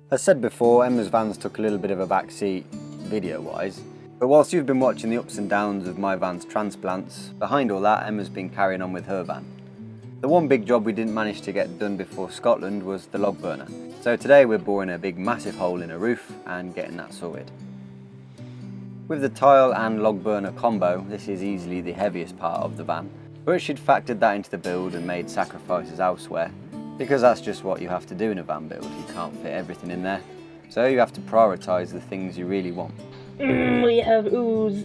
As said before, Emma's vans took a little bit of a backseat video-wise, but whilst you've been watching the ups and downs of my van's transplants, behind all that Emma's been carrying on with her van. The one big job we didn't manage to get done before Scotland was the log burner, so today we're boring a big massive hole in a roof and getting that sorted. With the tile and log burner combo, this is easily the heaviest part of the van, but she'd factored that into the build and made sacrifices elsewhere, because that's just what you have to do in a van build. You can't fit everything in there, so you have to prioritise the things you really want. We have ooze.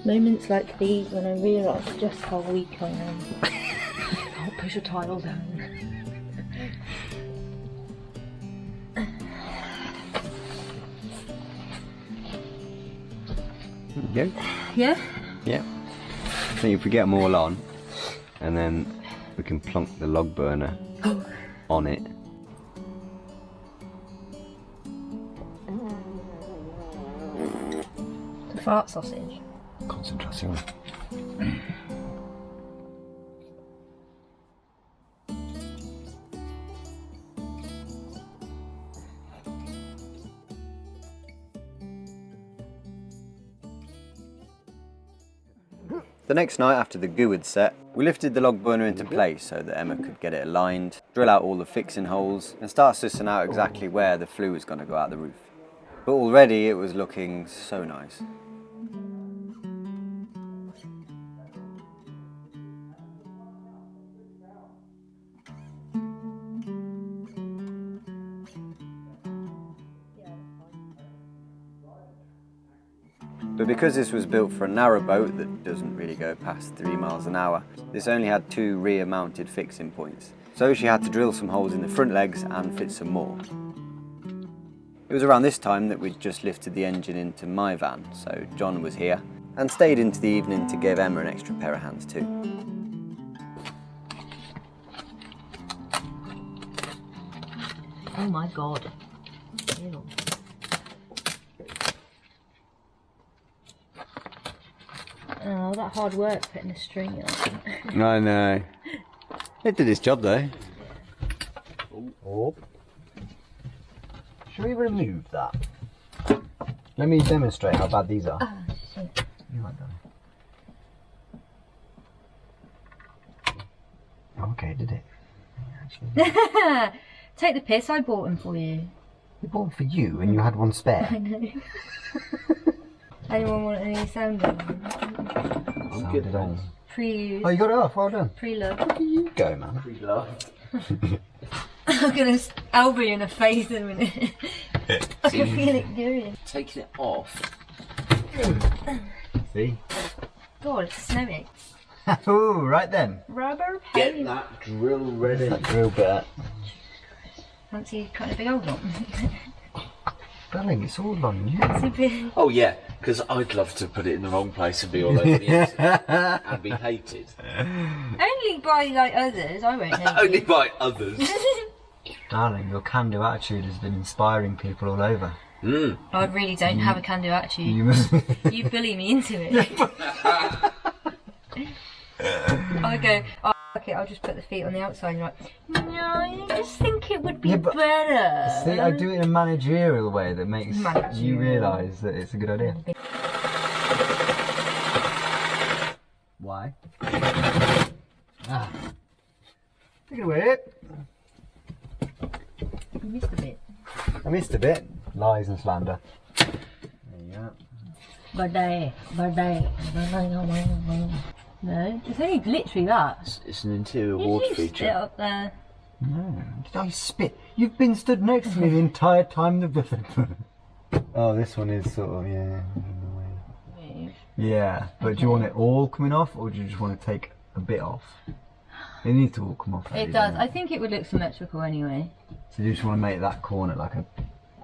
Moments like these when I realise just how weak I am. I'll push a tile down. Go? Yeah? Yeah. I think if we get them all on, and then we can plonk the log burner on it. The fart sausage. Concentration. The next night after the goo had set, we lifted the log burner into place so that Emma could get it aligned, drill out all the fixing holes and start sussing out exactly where the flue was going to go out the roof. But already it was looking so nice. But because this was built for a narrowboat that doesn't really go past 3 miles an hour, this only had 2 rear mounted fixing points. So she had to drill some holes in the front legs and fit some more. It was around this time that we'd just lifted the engine into my van, so John was here and stayed into the evening to give Emma an extra pair of hands too. Oh my god. Ew. Oh, that hard work putting a string on. I know. It did its job though. Oh. Should we remove that? Let me demonstrate how bad these are. Oh shit. You like that? Okay, did it? Actually, Take the piss, I bought them for you. we bought them for you and you had one spare. I know. Anyone want any sound on? I'm good on. Pre-use. Oh, you got it off, well done. Pre-love. Look at you go, man. Pre-love. I'm gonna elbow you in the face in a minute. I can feel it going. Taking it off. See? God, it's snowing. Ooh, right then. Rubber Get paint. that drill ready. That drill bit. Fancy cutting a big old one. Darling, it's all on you. It's a bit... Oh yeah, because I'd love to put it in the wrong place and be all over the internet and be hated. Only by like others, I won't hate Only you. by others. Darling, your can-do attitude has been inspiring people all over. Mm. I really don't have a can-do attitude. You must... You bully me into it. I go, oh, okay, I'll just put the feet on the outside. And you're like, no, I just think it would be better. See, I do it in a managerial way that makes you Managerial. realise that it's a good idea. Why? Ah. Take it away. You missed a bit. I missed a bit. Lies and slander. There you go. Birthday. No, it's only literally that. It's an interior You water just sit feature. up there. No, did I spit? You've been stood next to me the entire time Oh, this one is sort of, yeah. Yeah, but do you want it all coming off or do you just want to take a bit off? It needs to all come off. It does. I think it would look symmetrical anyway. So you just want to make that corner like a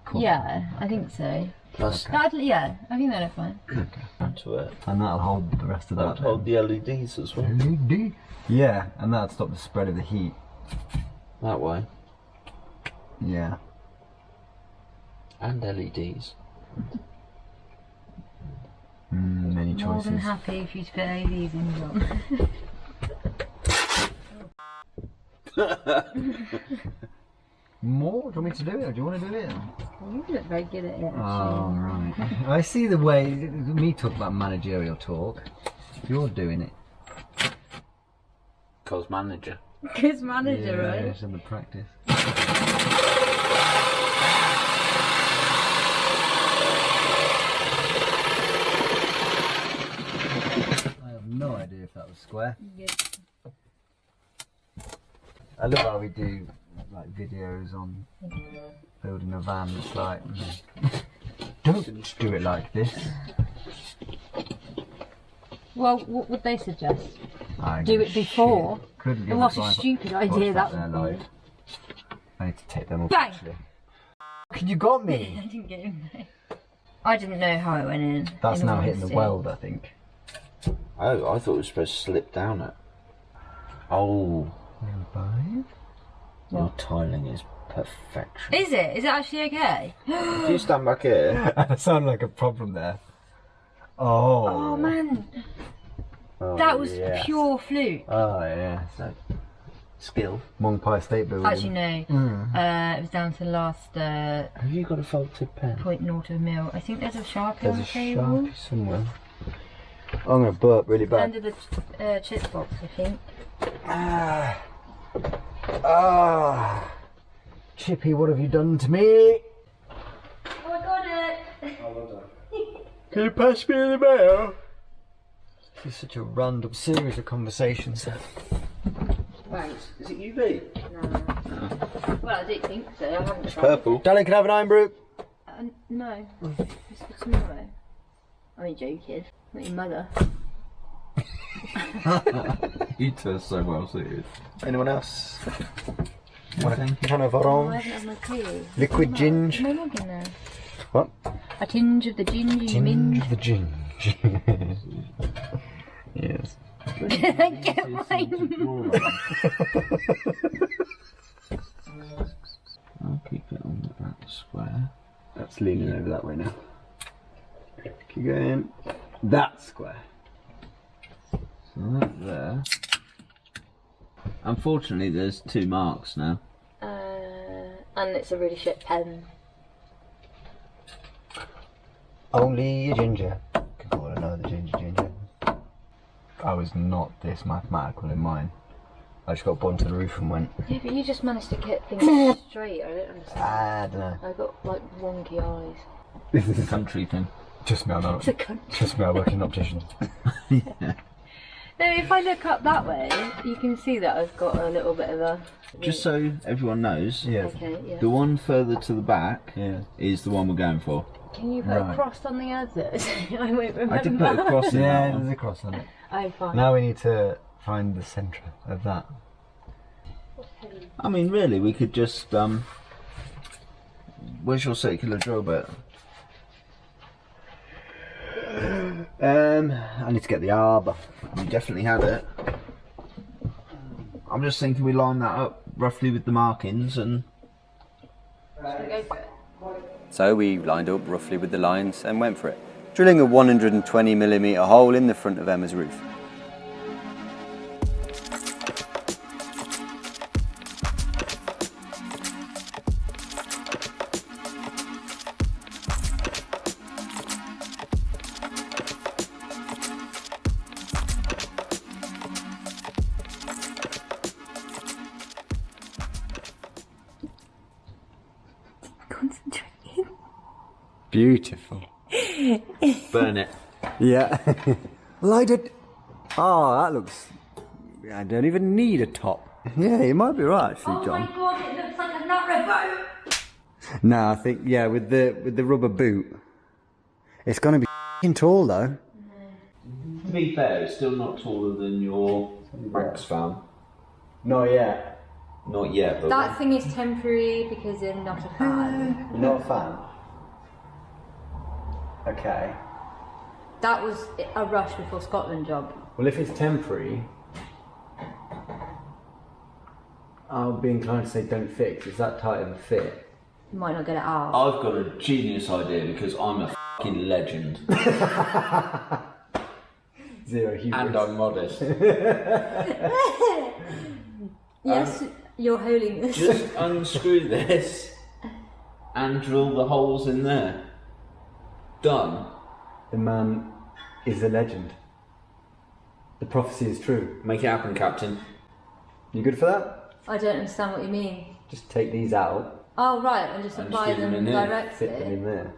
corner? Yeah, I think so. Plus, Yeah, I think that'll look fine. to it. And that'll hold the rest of that. That'll hold the LEDs as well. LED? Yeah, and that'll stop the spread of the heat. That way. Yeah. And LEDs. Many More choices. than happy if you to put LEDs in John. More? Do you want me to do it, or do you want to do it? You look very good at it, actually. Oh, right. I see the way, me talk about managerial talk. You're doing it. Cos manager. Cos manager, right? It's in the practice. I have no idea if that was square. Good. I love how we do like videos on building a van. It's like, don't do it like this. Well, what would they suggest? I Do give it a before? shit. Couldn't give And what a five- stupid Watch idea that there would be. live. I need to take them off. Bang! Actually. You got me. I didn't get in there. I didn't know how it went in. That's in now all hitting the honesty. weld, I think. Oh, I thought it was supposed to slip down it. Oh, your tiling is perfection. Is it? Is it actually okay? If you stand back here. That sounded like a problem there. Oh. Oh man, Oh, that was yes. pure fluke. Oh yeah. So, skill. Mongpai State Building. Actually no, it was down to the last Have you got a felt tip pen? 0.0 of a mil. I think there's a Sharpie There's on a the table. Sharpie somewhere. I'm gonna burp really bad. Under the chips box, I think. Chippy, what have you done to me? Oh, I got it! Can you pass me the mail? It's such a random series of conversations. Thanks. Is it UV? No. Well, I don't think so. I haven't tried. Purple. Darling, can I have an iron brew? No. It's for tomorrow. I'm only joking. Not your mother. You two are so well suited. Anyone else? Anything? Kind of Oh, I orange. haven't had my tea. Liquid No, ginge. no log in there. What? A tinge of the gingy Ginge mint. the ginge. Yes. Get mine. I'll keep it on that square. That's leaning over that way now. Keep going. That square. So that there. Unfortunately, there's 2 marks now. And it's a really shit pen. Only a ginger can call another ginger. I was not this mathematical in mine. I just got bumped to the roof and went. Yeah, but you just managed to get things straight. I don't understand. I don't know. I got like wonky eyes. This is a country thing. Just me, I know. It's a cunt. Just me, I work in opticians. Yeah. No, if I look up that way, you can see that I've got a little bit of a. Just so everyone knows, Yeah. Okay, yeah. the one further to the back Yeah. is the one we're going for. Can you put Right. a cross on the others? I won't remember. I did put a cross in that Yeah, one. there's a cross on it. Oh, fine. Now we need to find the centre of that. I mean, really, we could just, where's your circular drill bit? I need to get the arbor. You definitely had it. I'm just thinking we line that up roughly with the markings and... Should we go for it? So we lined up roughly with the lines and went for it, drilling a 120mm hole in the front of Emma's roof. Concentrating. Beautiful. Burn it. Yeah. Light it. Oh, that looks. I don't even need a top. Yeah, you might be right, actually, Oh John. my god, it looks like a narrowboat! No, I think with the rubber boot, it's gonna be f***ing tall though. To be fair, it's still not taller than your Rex fan. Not yet. Not yet, but... That thing is temporary because they're not a fan. Not a fan. Okay. That was a rush before Scotland job. Well, if it's temporary, I'll be inclined to say don't fix. It's that tight of a fit. You might not get it out. I've got a genius idea because I'm a fucking legend. Zero hubris. And I'm modest. Yes, Your Holiness. Just unscrew this and drill the holes in there. Done. The man is a legend. The prophecy is true. Make it happen, Captain. You good for that? I don't understand what you mean. Just take these out. Oh, right, and just apply screw them them in there. directly. Fit them in there.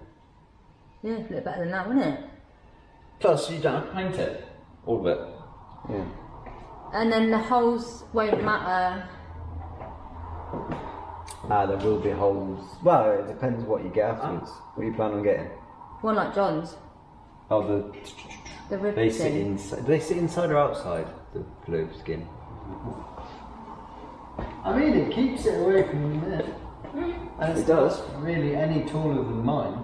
Yeah, it'd look better than that, wouldn't it? Plus, you don't have to paint it. All of it. Yeah. And then the holes won't matter. There will be holes. Well, it depends what you get afterwards. What do you plan on getting? One like John's. Oh, The rib they sit thing. inside. Do they sit inside or outside the blue skin? I mean, it keeps it away from there. And It does. Really, any taller than mine.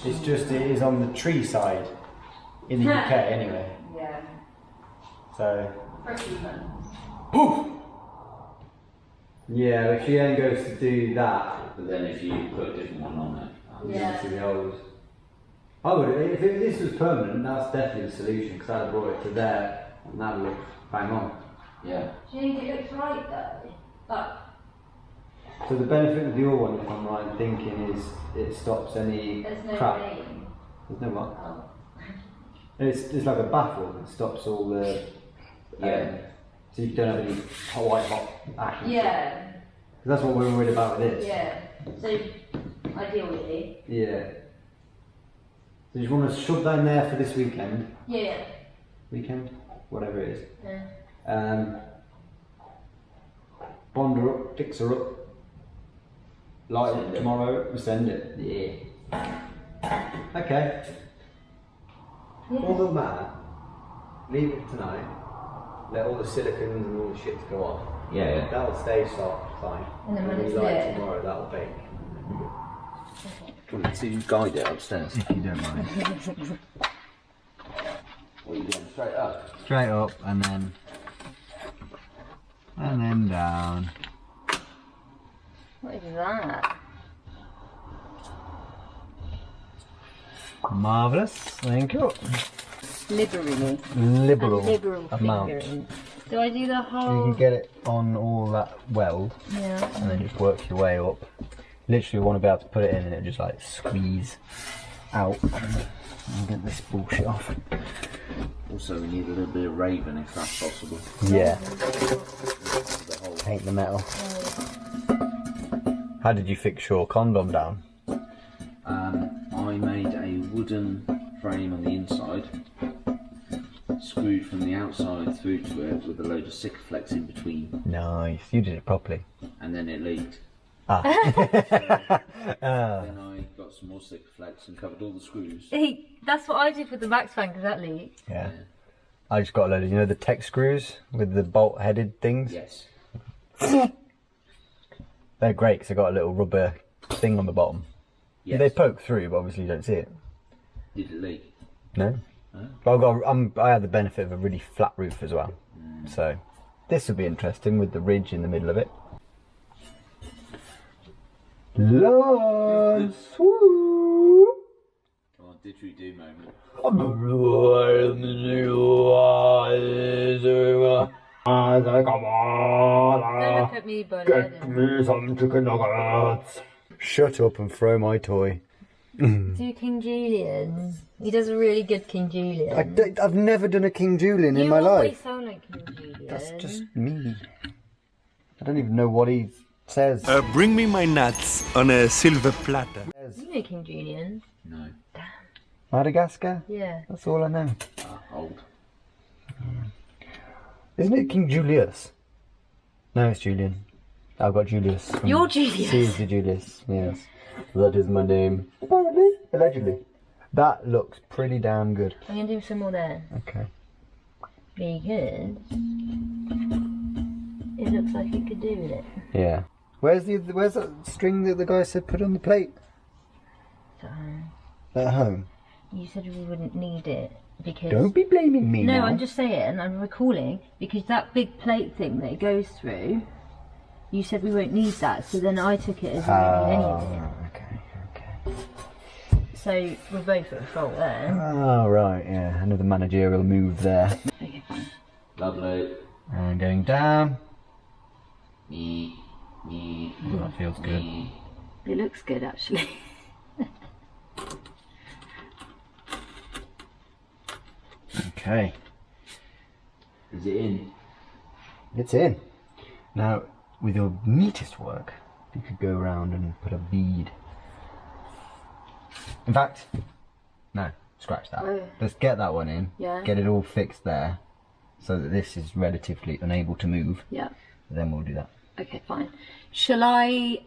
It's just it is on the tree side in the UK anyway. Yeah. So. Pretty fun. Yeah, if she then goes to do that, But then if you put a different one on it. Yeah. to the holes. I would, if this was permanent, that's definitely the solution because I'd have brought it to there and that'd look bang on. Yeah. Do you think it looks right though? So the benefit of your one, if I'm right in thinking, is it stops any There's no crap. rain. There's no what? Oh. It's like a baffle. It stops all the so you don't have any hot ash. Yeah. That's what we're worried about with this. Yeah. So, ideally. Yeah. So you just want to shove that in there for this weekend. Yeah. Weekend, whatever it is. Yeah. Bond her up, fix her up. Light Send it it. tomorrow. Send it. Yeah. Okay. All the matter. Leave it tonight. Let all the silicons and all the shit go off. Yeah. That'll stay soft, fine. And then when you it's light lit. tomorrow, that'll bake. Do you want to guide it upstairs? If you don't mind. What are you doing? Straight up? Straight up and then down. What is that? Marvellous, thank you. Liberally. Liberal, Liberal amount. fingering. Do I do the You whole? can get it on all that weld Yeah. and then just work your way up. Literally want to be able to put it in and it just like squeeze out and get this bullshit off. Also, we need a little bit of raven if that's possible. Yeah, The whole paint the metal. How did you fix your condom down? I made a wooden frame on the inside, screwed from the outside through to it with a load of Sikaflex in between, Nice, you did it properly. and then it leaked. Ah. Then I got some more Sikaflex and covered all the screws. Hey, that's what I did with the Max fan because that leaked. Yeah. I just got a load of, you know, the tech screws with the bolt headed things? Yes. They're great because they got a little rubber thing on the bottom. Yes. They poke through, but obviously you don't see it. Did it leak? No? Oh. But I had the benefit of a really flat roof as well. So this will be interesting with the ridge in the middle of it. Lunch! Woo! Come on, didgeridoo moment. Don't look at me, buddy. me some chicken nuggets. Shut up and throw my toy. Do King Julian. He does a really good King Julian. I've never done a King Julian in my You always life. sound like King Julian. That's just me. I don't even know what he says. Bring me my nuts on a silver platter. You know King Julian. No. Madagascar? Yeah. That's all I know. Old. Isn't it King Julius? No, it's Julian. I've got Julius. from You're Julius. Caesar Julius, yes. That is my name. Apparently. Allegedly. That looks pretty damn good. I'm gonna do some more there Okay. because it looks like you could do with it. Yeah. Where's that string that the guy said put on the plate? So, At home? you said we wouldn't need it because. Don't be blaming me No, now. I'm just saying. I'm recalling because that big plate thing that it goes through. You said we won't need that, so then I took it as we don't need any of it. Okay. So we're both at fault there. Oh, right, yeah. Another managerial move there. Okay, fine. Lovely. And going down. That feels good. It looks good actually. Okay. Is it in? It's in. Now, with your neatest work, you could go around and put a bead. In fact, no, scratch that. Oh. Let's get that one in. Yeah. Get it all fixed there, so that this is relatively unable to move. Yeah. Then we'll do that. Okay, fine. Shall I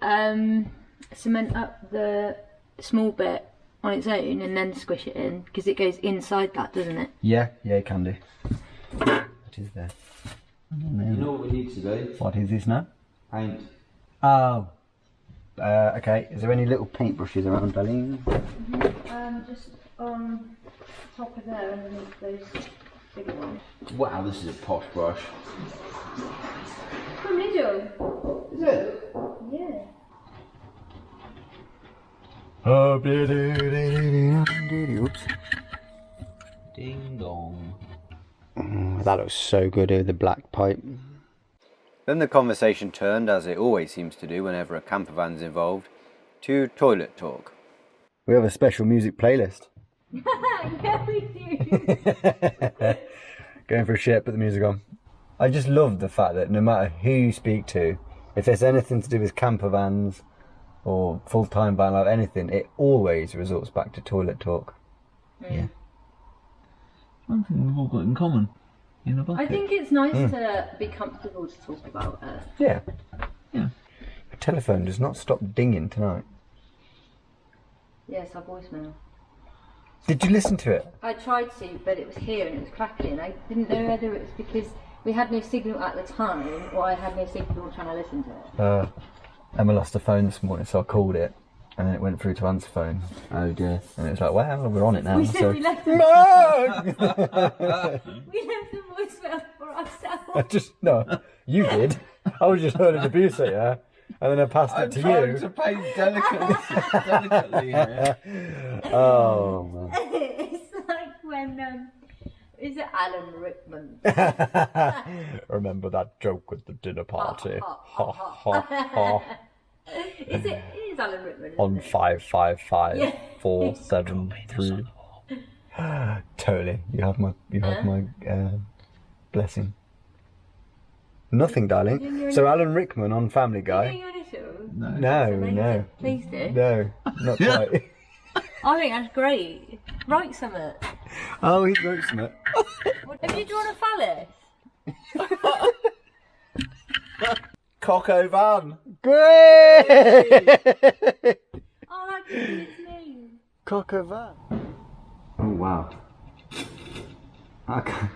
cement up the small bit on its own and then squish it in? Because it goes inside that, doesn't it? Yeah, you can do. What is there? I don't know. You know what we need to do? What is this now? Paint. Oh. Okay. Is there any little paintbrushes around, darling? Just on top of there underneath those bigger ones. Wow, this is a posh brush. From Lidl. Is it? Yeah. Oops. Ding dong. That looks so good with the black pipe. Then the conversation turned, as it always seems to do whenever a camper van's involved, to toilet talk. We have a special music playlist. Yeah, we do. Going for a shit, put the music on. I just love the fact that no matter who you speak to, if there's anything to do with camper vans or full-time van life, anything, it always resorts back to toilet talk. Yeah. One thing we've all got in common in the bucket. I think it's nice to be comfortable to talk about it. Yeah. Yeah. The telephone does not stop dinging tonight. Yes, our voicemail. Did you listen to it? I tried to, but it was here and it was crackling. I didn't know whether it was because we had no signal at the time or I had no signal trying to listen to it. Emma lost her phone this morning, so I called it, and then it went through to answer phone. Oh dear. And it was like, well, we're on it now. We said so. we left a No! we left a voicemail for ourselves. I just, no, you did. I was just hurling abuse at you, and then I passed it to you. to paint delicately here. Oh, man. It's like when, is it Alan Rickman? Remember that joke at the dinner party? Ha, Ha ha ha. It is Alan Rickman. Isn't On it? 555473. Totally. You have my blessing. Nothing, darling. So Alan Rickman on Family Guy. Doing your initials? No. Please do. No, not quite. I think that's great. Write something. Oh, he wrote something. Have you drawn a phallus? Coco Van. Great! Oh, that could be its name. Coq au vin. Oh, wow. I can't.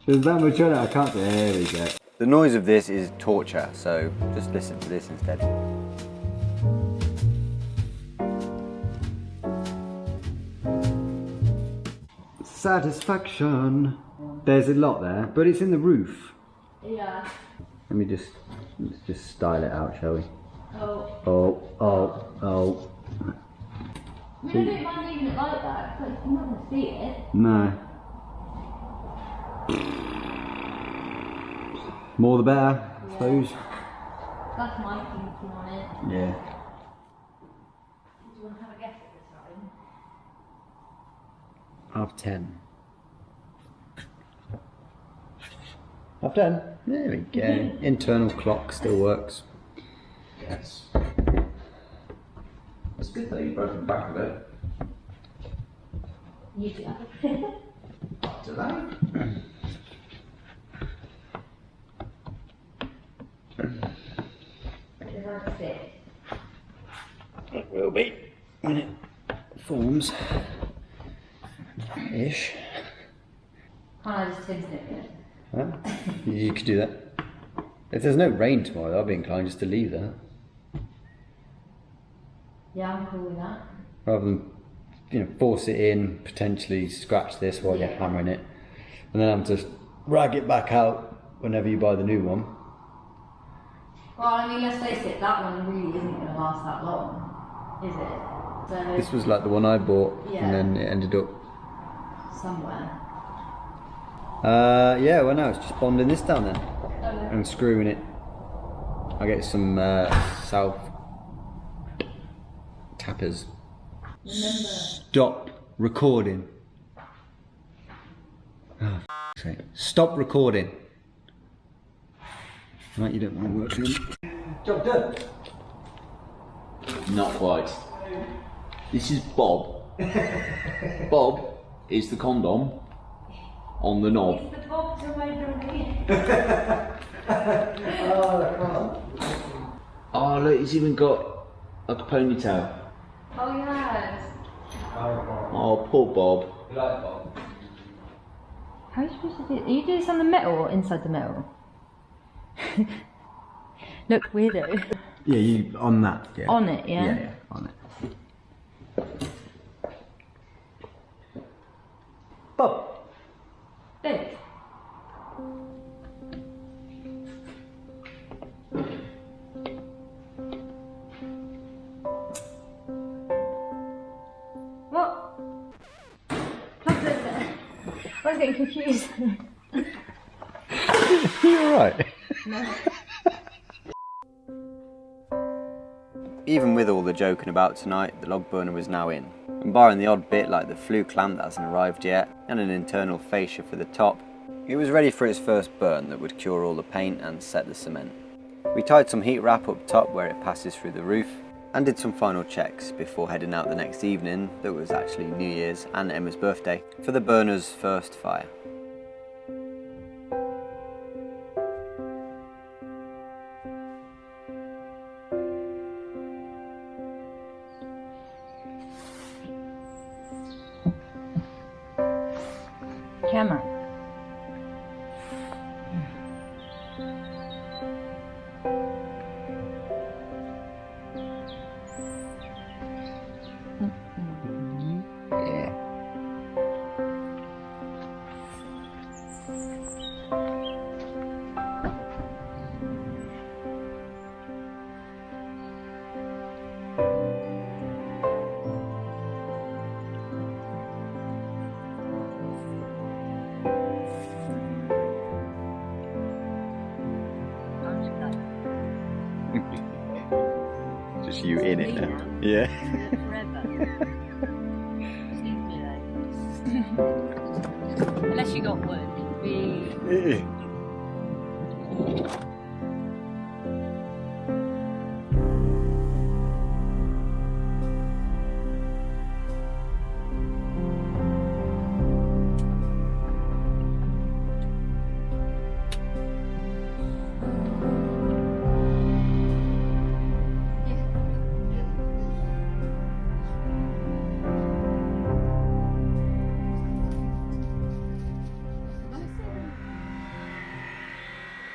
There's that much on it, I can't. There we go. The noise of this is torture, so just listen to this instead. Satisfaction. There's a lot there, but it's in the roof. Yeah. Let's just style it out, shall we? Oh. Oh. I don't mind leaving it like that, because you're not going to see it. No. More the better, I suppose. That's my thinking on it. Yeah. Do you want to have a guess at this time? 10. 10? There we go. Internal clock still works. Yes. It's good that you broke the back of it. You do that. To that. That's it. It will be when it forms. Ish. Can't I just tinted it again? Huh? You could do that. If there's no rain tomorrow, I'll be inclined just to leave that. Yeah, I'm cool with that. Rather than, force it in, potentially scratch this while you're hammering it, and then have to rag it back out whenever you buy the new one. Well, I mean, let's face it, that one really isn't going to last that long, is it? So, This was like the one I bought, Yeah. and then it ended up. somewhere. Yeah, well now it's just bonding this down then, and screwing it I'll get some South tappers. Stop recording. Oh, f***ing sake. Stop recording. Right, you don't want to work in. Job done. Not quite. This is Bob. Bob is the condom on the knob. It's the box on my drawing. Oh look, he's even got like a ponytail. Oh yes. Oh, poor Bob. You like Bob? How are you supposed to do it? Are you doing this on the metal or inside the metal? Look weirdo. Yeah, you on that. Yeah. On it, yeah? Yeah, on it. Bob. Big. What? Plug this in. I was getting confused. You're right. No. Even with all the joking about tonight, the log burner was now in. And barring the odd bit like the flue clamp that hasn't arrived yet, and an internal fascia for the top, it was ready for its first burn that would cure all the paint and set the cement. We tied some heat wrap up top where it passes through the roof, and did some final checks before heading out the next evening, that was actually New Year's and Emma's birthday, for the burner's first fire. Camera. Yeah. Just you in it now. Yeah. Unless you got wood.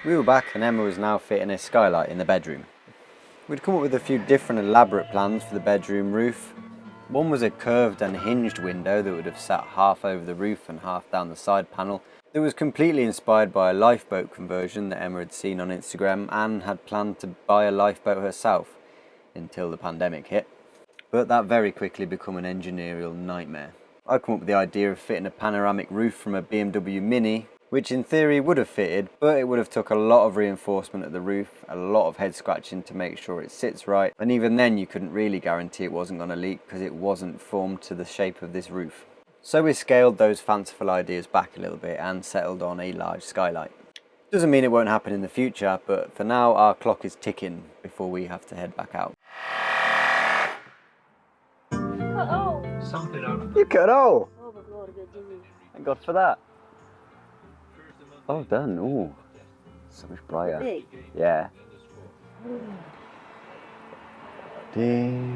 We were back and Emma was now fitting a skylight in the bedroom. We'd come up with a few different elaborate plans for the bedroom roof. One was a curved and hinged window that would have sat half over the roof and half down the side panel, that was completely inspired by a lifeboat conversion that Emma had seen on Instagram and had planned to buy a lifeboat herself until the pandemic hit. But that very quickly became an engineerial nightmare. I come up with the idea of fitting a panoramic roof from a BMW Mini, which in theory would have fitted, but it would have took a lot of reinforcement at the roof, a lot of head scratching to make sure it sits right, and even then you couldn't really guarantee it wasn't going to leak because it wasn't formed to the shape of this roof. So we scaled those fanciful ideas back a little bit and settled on a large skylight. Doesn't mean it won't happen in the future, but for now our clock is ticking before we have to head back out. You cut all! Thank God for that. Oh, done. Ooh, so much brighter. Big. Yeah. Ding.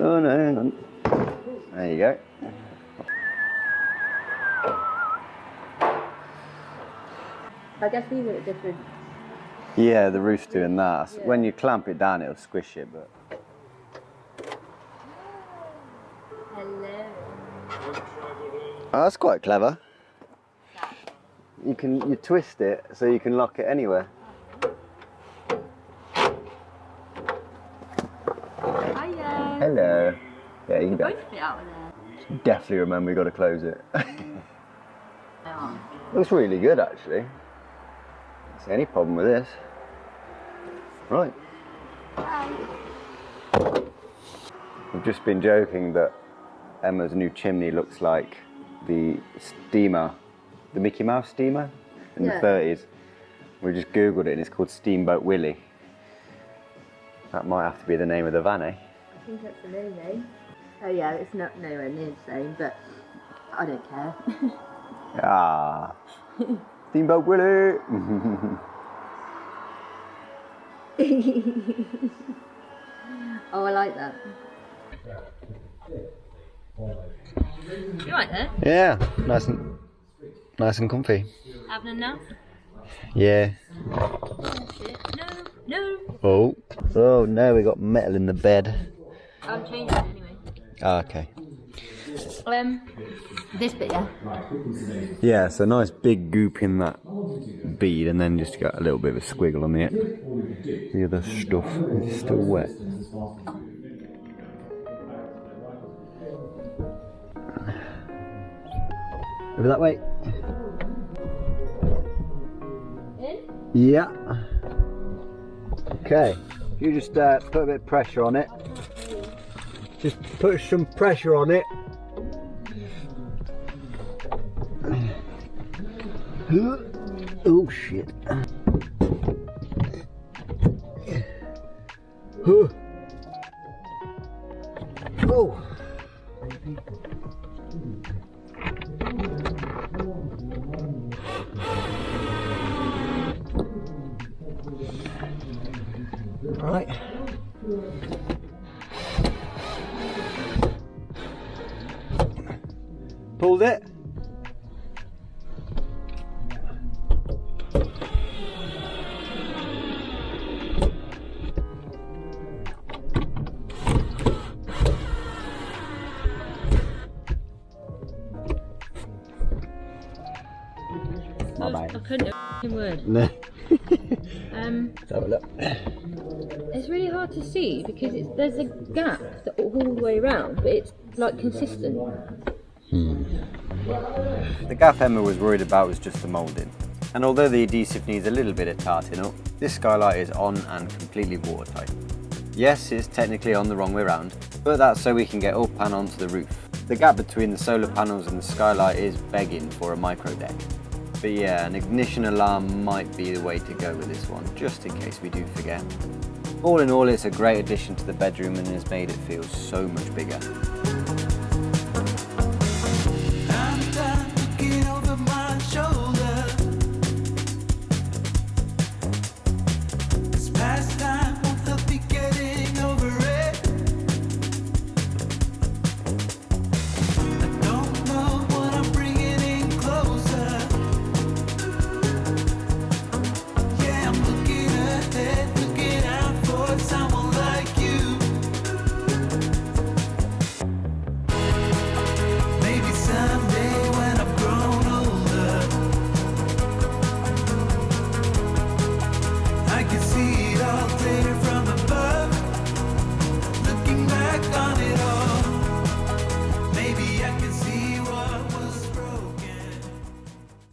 Oh no, hang on. There you go. I guess these are different. Yeah, the roof's doing that. Yeah. When you clamp it down, it'll squish it, but. Hello. Oh, that's quite clever. You twist it so you can lock it anywhere. Hiya. Hello. Yeah, you can Both fit out of there. definitely remember you got to close it. Looks really good actually. Don't see any problem with this. Right. We've just been joking that Emma's new chimney looks like the steamer, the Mickey Mouse steamer in the 30s. We just googled it and it's called Steamboat Willie. That might have to be the name of the van, eh? I think that's the new name. Oh yeah, it's not nowhere near the same, but I don't care. Ah, Steamboat Willie! Oh, I like that. You right there? Yeah, nice and comfy. Having enough? Yeah. Oh shit. No. Oh no, we got metal in the bed. I'm changing it anyway. Ah, okay. This bit, yeah. Yeah, so nice big goop in that bead and then just got a little bit of a squiggle on the other stuff. It's still wet. Over that way. In? Yeah. Okay. You just put a bit of pressure on it. Just put some pressure on it. Oh shit. Oh. Right. Pulled it. My bad. I couldn't have a word. No. Let's have a look. It's really hard to see because there's a gap all the way around, but it's like consistent. The gap Emma was worried about was just the moulding. And although the adhesive needs a little bit of tarting up, this skylight is on and completely watertight. Yes, it's technically on the wrong way round, but that's so we can get up and onto the roof. The gap between the solar panels and the skylight is begging for a micro deck. But yeah, an ignition alarm might be the way to go with this one, just in case we do forget. All in all, it's a great addition to the bedroom and has made it feel so much bigger.